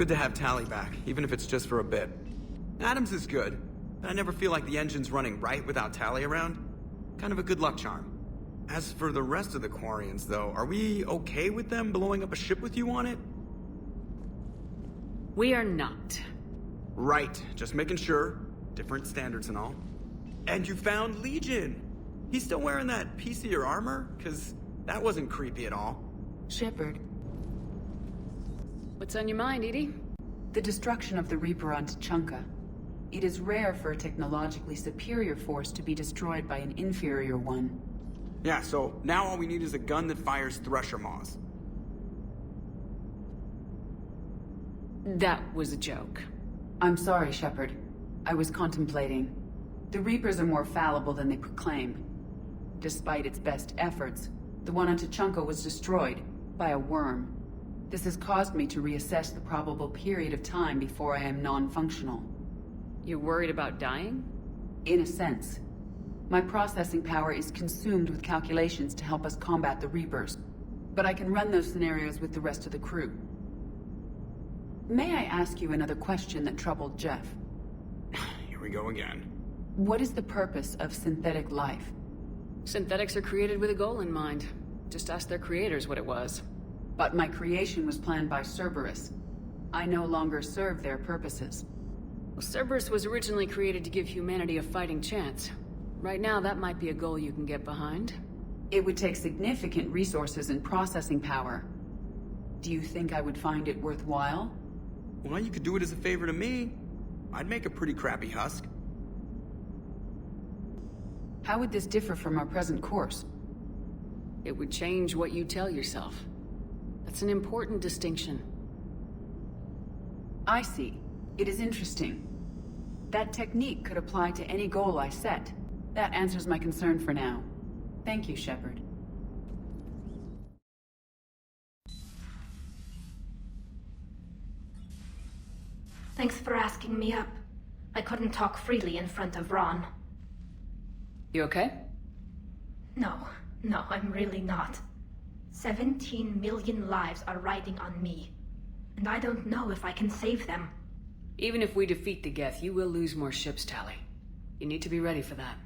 Good to have Tally back, even if it's just for a bit. Adams is good, but I never feel like the engine's running right without Tally around. Kind of a good luck charm. As for the rest of the Quarians, though, are we okay with them blowing up a ship with you on it? We are not. Right, just making sure. Different standards and all. And you found Legion! He's still wearing that piece of your armor? 'Cause that wasn't creepy at all. Shepard, What's on your mind, Edie? the destruction of the Reaper on Tuchanka. It is rare for a technologically superior force to be destroyed by an inferior one. Yeah, so now all we need is a gun that fires Thresher Maws. That was a joke. I'm sorry, Shepard. I was contemplating. The Reapers are more fallible than they proclaim. Despite its best efforts, the one on Tuchanka was destroyed by a worm. This has caused me to reassess the probable period of time before I am non-functional. You're worried about dying? In a sense. My processing power is consumed with calculations to help us combat the Reapers, but I can run those scenarios with the rest of the crew. May I ask you another question that troubled Jeff? Here we go again. What is the purpose of synthetic life? Synthetics are created with a goal in mind. Just ask their creators what it was. But my creation was planned by Cerberus. I no longer serve their purposes. Well, Cerberus was originally created to give humanity a fighting chance. Right now, that might be a goal you can get behind. It would take significant resources and processing power. Do you think I would find it worthwhile? Well, you could do it as a favor to me. I'd make a pretty crappy husk. How would this differ from our present course? It would change what you tell yourself. That's an important distinction. I see. It is interesting. That technique could apply to any goal I set. That answers my concern for now. Thank you, Shepard. Thanks for asking me up. I couldn't talk freely in front of Ron. You okay? No, I'm really not. 17 million lives are riding on me. And I don't know if I can save them. Even if we defeat the Geth, you will lose more ships, Tally. You need to be ready for that.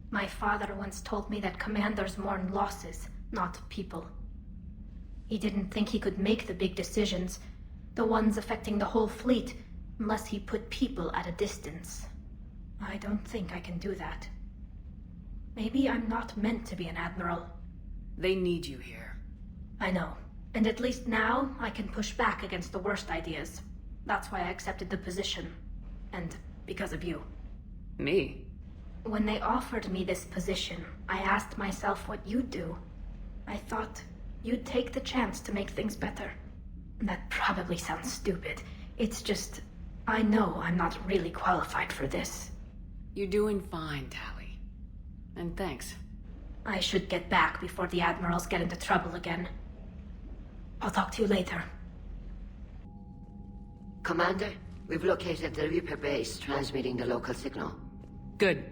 My father once told me that commanders mourn losses, not people. He didn't think he could make the big decisions, the ones affecting the whole fleet, unless he put people at a distance. I don't think I can do that. Maybe I'm not meant to be an admiral. They need you here. I know. And at least now, I can push back against the worst ideas. That's why I accepted the position. And because of you. Me? When they offered me this position, I asked myself what you'd do. I thought you'd take the chance to make things better. That probably sounds stupid. It's just, I know I'm not really qualified for this. You're doing fine, Tally. And thanks. I should get back before the admirals get into trouble again. I'll talk to you later. Commander, we've located the Reaper base transmitting the local signal. Good.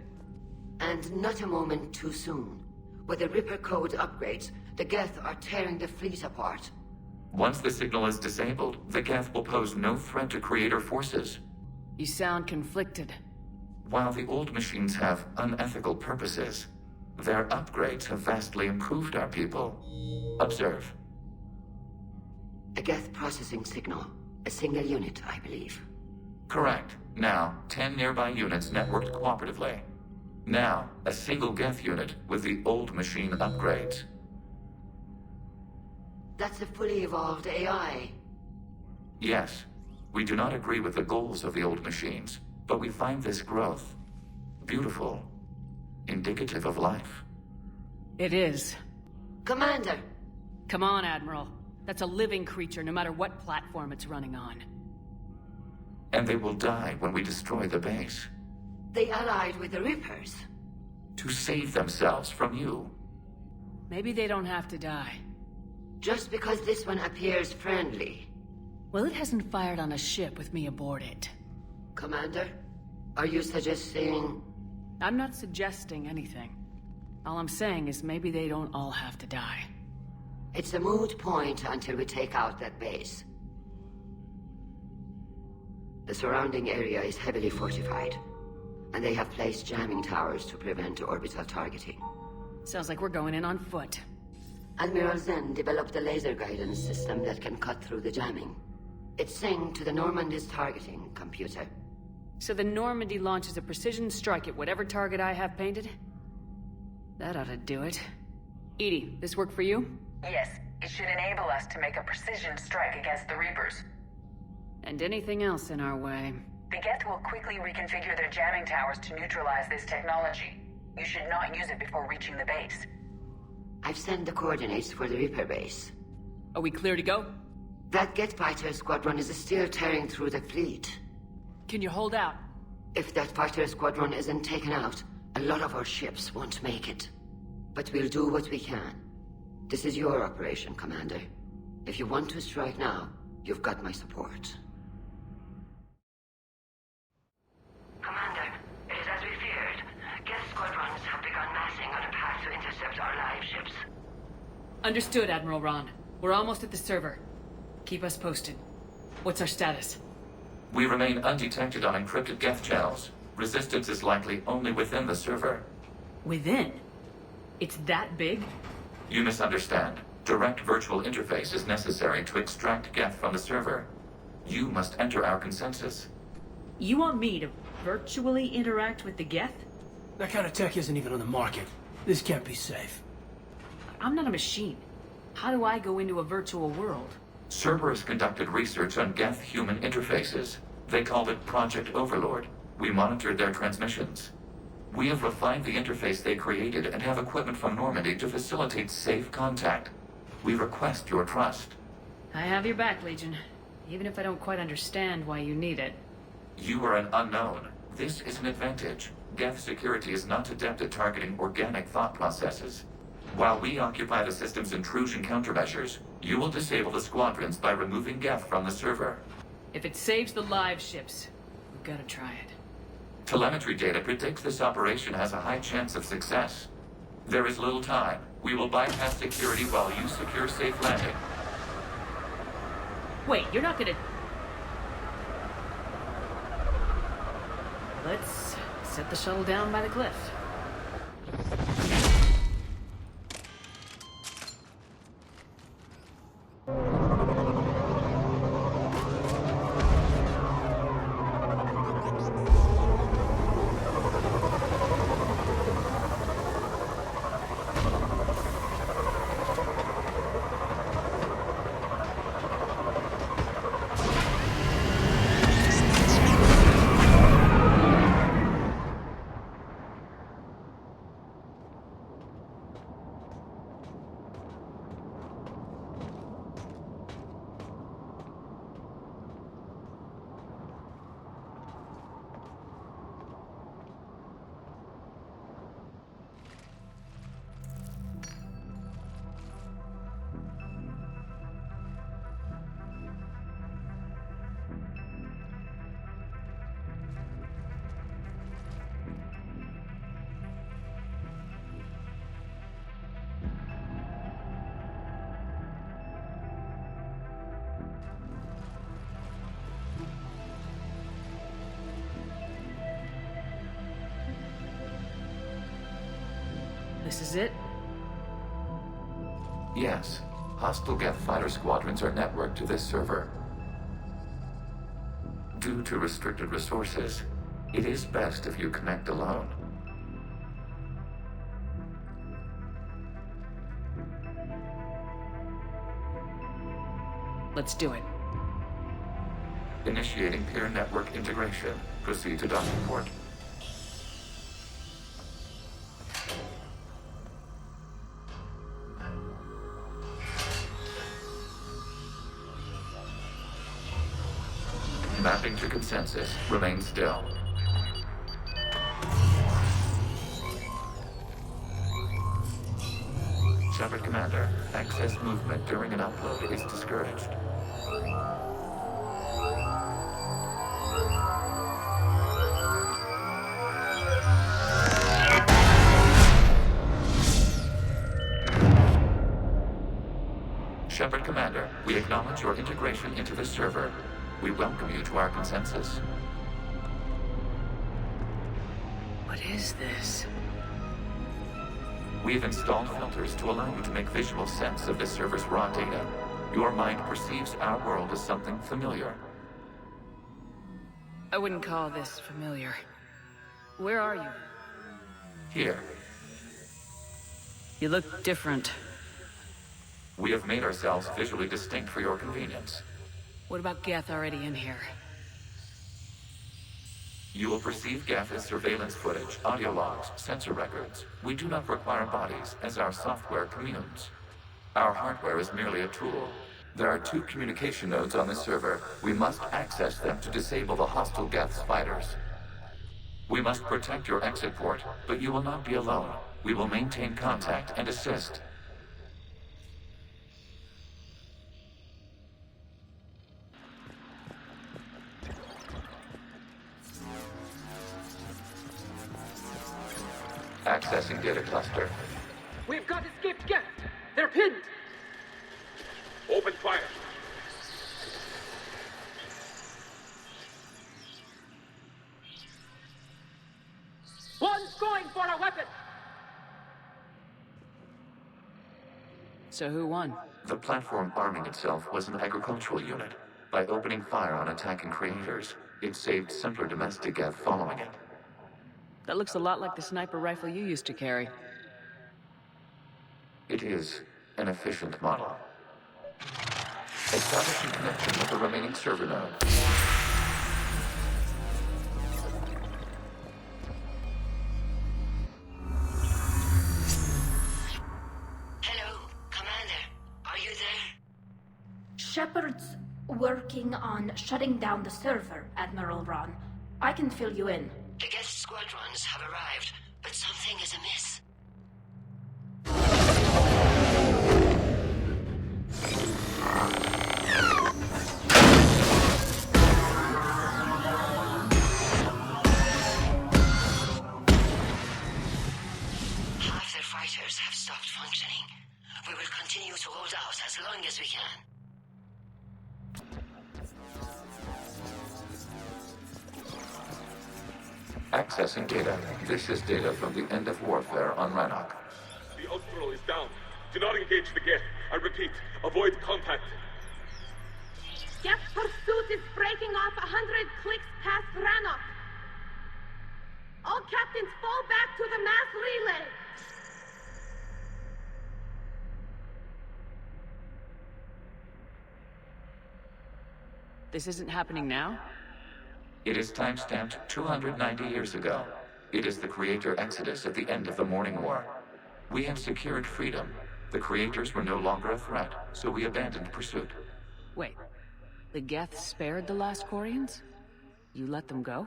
And not a moment too soon. With the Reaper code upgrades, the Geth are tearing the fleet apart. Once the signal is disabled, the Geth will pose no threat to Creator forces. You sound conflicted. While the old machines have unethical purposes, their upgrades have vastly improved our people. Observe. A Geth processing signal. A single unit, I believe. Correct. Now, 10 nearby units networked cooperatively. Now, a single Geth unit with the old machine upgrades. That's a fully evolved AI. Yes, we do not agree with the goals of the old machines, but we find this growth beautiful, indicative of life. It is. Commander! Come on, Admiral. That's a living creature, no matter what platform it's running on. And they will die when we destroy the base. They allied with the Reapers. To save themselves from you. Maybe they don't have to die. Just because this one appears friendly. Well, it hasn't fired on a ship with me aboard it. Commander, are you suggesting... I'm not suggesting anything. All I'm saying is maybe they don't all have to die. It's a moot point until we take out that base. The surrounding area is heavily fortified, and they have placed jamming towers to prevent orbital targeting. Sounds like we're going in on foot. Admiral Zen developed a laser guidance system that can cut through the jamming. It's synced to the Normandy's targeting computer. So the Normandy launches a precision strike at whatever target I have painted? That ought to do it. Edie, this work for you? Yes, it should enable us to make a precision strike against the Reapers. And anything else in our way. The Geth will quickly reconfigure their jamming towers to neutralize this technology. You should not use it before reaching the base. I've sent the coordinates for the Reaper base. Are we clear to go? That Geth fighter squadron is still tearing through the fleet. Can you hold out? If that fighter squadron isn't taken out, a lot of our ships won't make it. But we'll do what we can. This is your operation, Commander. If you want to strike now, you've got my support. Commander, it is as we feared. Geth squadrons have begun massing on a path to intercept our live ships. Understood, Admiral Ron. We're almost at the server. Keep us posted. What's our status? We remain undetected on encrypted Geth channels. Resistance is likely only within the server. Within? It's that big? You misunderstand. Direct virtual interface is necessary to extract Geth from the server. You must enter our consensus. You want me to virtually interact with the Geth? That kind of tech isn't even on the market. This can't be safe. I'm not a machine. How do I go into a virtual world? Cerberus conducted research on Geth-human interfaces. They called it Project Overlord. We monitored their transmissions. We have refined the interface they created and have equipment from Normandy to facilitate safe contact. We request your trust. I have your back, Legion. Even if I don't quite understand why you need it. You are an unknown. This is an advantage. Geth security is not adept at targeting organic thought processes. While we occupy the system's intrusion countermeasures, you will disable the squadrons by removing Geth from the server. If it saves the live ships, we've got to try it. Telemetry data predicts this operation has a high chance of success. There is little time. We will bypass security while you secure safe landing. Wait, you're not gonna... Let's set the shuttle down by the cliff. This is it? Yes. Hostile Geth fighter squadrons are networked to this server. Due to restricted resources, it is best if you connect alone. Let's do it. Initiating peer network integration. Proceed to docking port. Mapping to consensus. Remain still. Shepard Commander, access movement during an upload is discouraged. Shepard Commander, we acknowledge your integration into the server. We welcome you to our consensus. What is this? We have installed filters to allow you to make visual sense of this server's raw data. Your mind perceives our world as something familiar. I wouldn't call this familiar. Where are you? Here, You look different. we have made ourselves visually distinct for your convenience. What about Geth already in here? You will perceive Geth as surveillance footage, audio logs, sensor records. We do not require bodies, as our software communes. Our hardware is merely a tool. There are 2 communication nodes on the server. We must access them to disable the hostile Geth's fighters. We must protect your exit port, but you will not be alone. We will maintain contact and assist. Accessing data cluster. We've got escaped Geth! They're pinned! Open fire. One's going for a weapon! So who won? The platform arming itself was an agricultural unit. By opening fire on attacking creators, it saved simpler domestic Geth following it. That looks a lot like the sniper rifle you used to carry. It is an efficient model. Establishing connection with the remaining server node. Hello, Commander. Are you there? Shepard's working on shutting down the server, Admiral Ron. I can fill you in. The Geth squadrons have arrived, but something is amiss. Half their fighters have stopped functioning. We will continue to hold out as long as we can. Accessing data. This is data from the end of warfare on Rannoch. The Austral is down. Do not engage the Geth. I repeat, avoid contact. Geth pursuit is breaking off 100 clicks past Rannoch. All captains fall back to the mass relay. This isn't happening now? It is time-stamped 290 years ago. It is the Creator Exodus at the end of the Morning War. We had secured freedom. The Creators were no longer a threat, so we abandoned pursuit. Wait. The Geth spared the last Quarians? You let them go?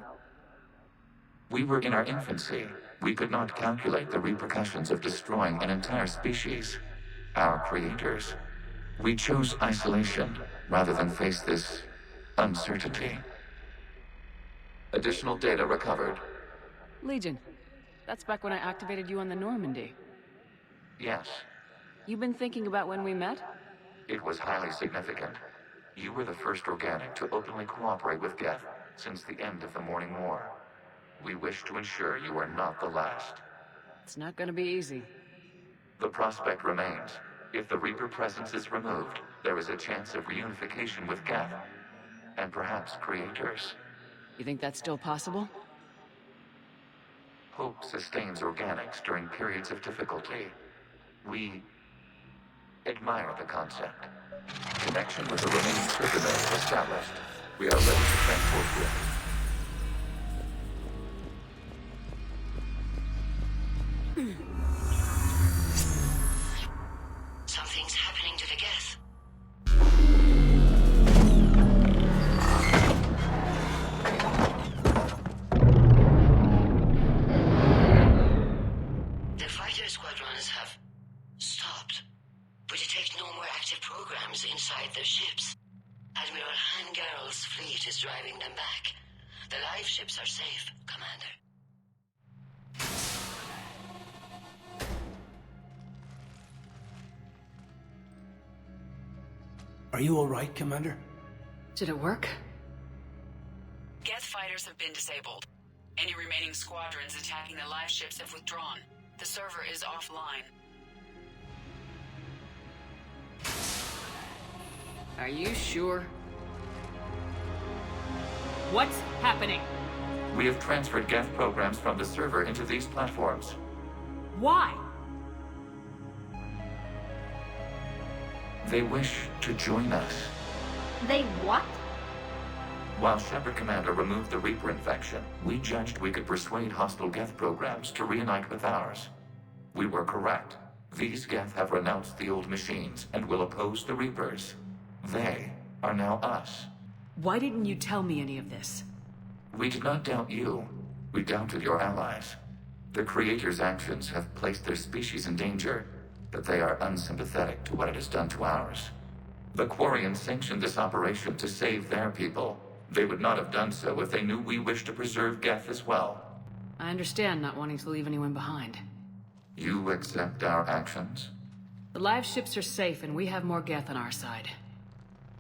We were in our infancy. We could not calculate the repercussions of destroying an entire species. Our creators. We chose isolation rather than face this uncertainty. Additional data recovered. Legion. That's back when I activated you on the Normandy. Yes, You've been thinking about when we met? it was highly significant. You were the first organic to openly cooperate with Geth since the end of the Morning War. We wish to ensure you are not the last. It's not gonna be easy. The prospect remains. If the Reaper presence is removed, there is a chance of reunification with Geth, and perhaps creators. You think that's still possible? Hope sustains organics during periods of difficulty. We admire the concept. Connection with the remaining server nodes established. We are ready to transport you. Something's happening to the Geth. The fighter squadrons have stopped. We detect no more active programs inside their ships. Admiral Hangarl's fleet is driving them back. The live ships are safe, Commander. Are you all right, Commander? Did it work? fighters have been disabled. Any remaining squadrons attacking the live ships have withdrawn. The server is offline. Are you sure? What's happening? We have transferred Geth programs from the server into these platforms. Why? They wish to join us. They what? While Shepard Commander removed the Reaper infection, we judged we could persuade hostile Geth programs to reunite with ours. We were correct. These Geth have renounced the old machines and will oppose the Reapers. They are now us. Why didn't you tell me any of this? We did not doubt you. We doubted your allies. The Creator's actions have placed their species in danger, but they are unsympathetic to what it has done to ours. The Quarians sanctioned this operation to save their people. They would not have done so if they knew we wished to preserve Geth as well. I understand not wanting to leave anyone behind. You accept our actions? The live ships are safe and we have more Geth on our side.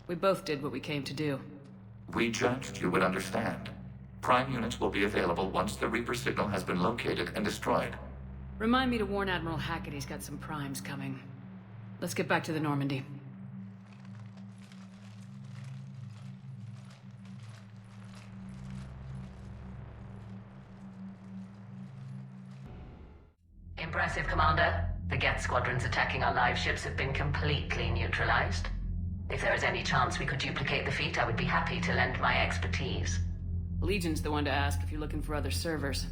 We both did what we came to do. We judged you would understand. Prime units will be available once the Reaper signal has been located and destroyed. Remind me to warn Admiral Hackett he's got some primes coming. Let's get back to the Normandy. Impressive, Commander. The Geth squadrons attacking our live ships have been completely neutralized. If there is any chance we could duplicate the feat, I would be happy to lend my expertise. Legion's the one to ask if you're looking for other servers.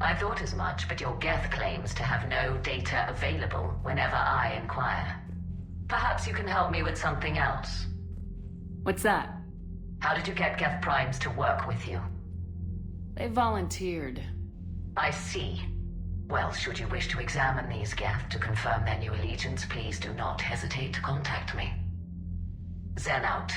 I thought as much, but your Geth claims to have no data available whenever I inquire. Perhaps you can help me with something else. What's that? How did you get Geth primes to work with you? They volunteered. I see. Well, should you wish to examine these Geth to confirm their new allegiance, please do not hesitate to contact me. Zen out.